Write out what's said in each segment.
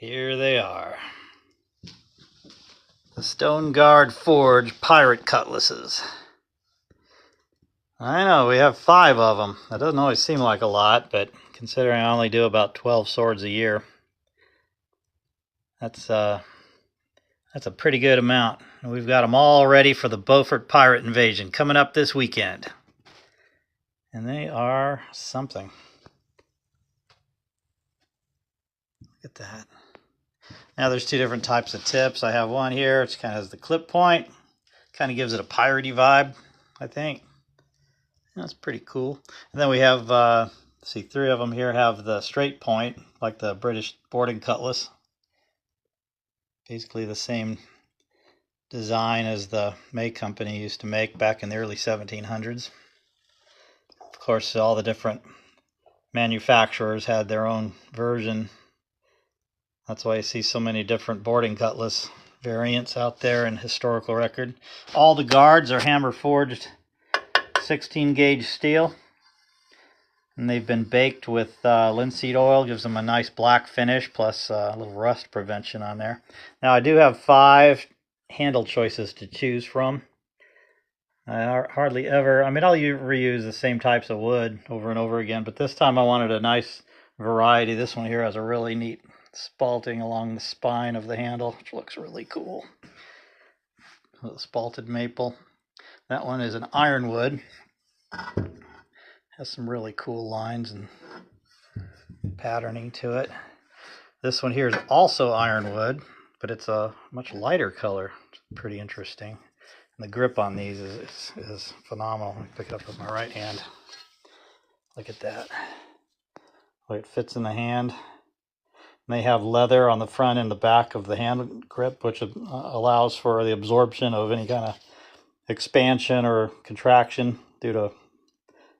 Here they are. The Stonegaard Forge pirate cutlasses. I know, we have 5 of them. That doesn't always seem like a lot, but considering I only do about 12 swords a year, that's a pretty good amount. And we've got them all ready for the Beaufort pirate invasion coming up this weekend. And they are something. Look at that. Now there's 2 different types of tips. I have one here, it kind of has the clip point. Kind of gives it a piratey vibe, I think. That's pretty cool. And then we have, see, 3 of them here have the straight point, like the British boarding cutlass. Basically the same design as the May Company used to make back in the early 1700s. Of course, all the different manufacturers had their own version. That's why you see so many different boarding cutlass variants out there in historical record. All the guards are hammer forged 16 gauge steel, and they've been baked with linseed oil. Gives them a nice black finish, plus a little rust prevention on there. Now I do have 5 handle choices to choose from. I hardly ever, I mean, I'll reuse the same types of wood over and over again, but this time I wanted a nice variety. This one here has a really neat spalting along the spine of the handle, which looks really cool. A spalted maple. That one is an ironwood. Has some really cool lines and patterning to it. This one here is also ironwood, but it's a much lighter color. It's pretty interesting. And the grip on these is phenomenal. Let me pick it up with my right hand. Look at that. The way it fits in the hand. And they have leather on the front and the back of the hand grip, which allows for the absorption of any kind of expansion or contraction due to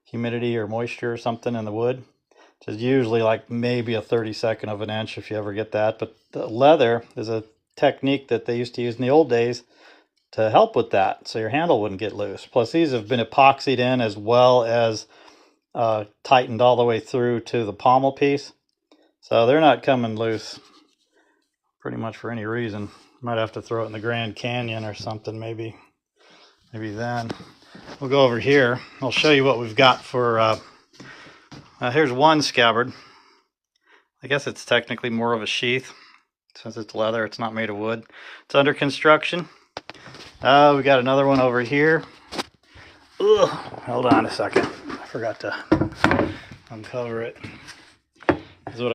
humidity or moisture or something in the wood. Which is usually like maybe a 32nd of an inch if you ever get that. But the leather is a technique that they used to use in the old days to help with that, so your handle wouldn't get loose. Plus these have been epoxied in as well as tightened all the way through to the pommel piece. So they're not coming loose pretty much for any reason. Might have to throw it in the Grand Canyon or something, maybe then. We'll go over here. I'll show you what we've got for, here's one scabbard. I guess it's technically more of a sheath. Since it's leather, it's not made of wood. It's under construction. We got another one over here. Ugh, hold on a second. I forgot to uncover it.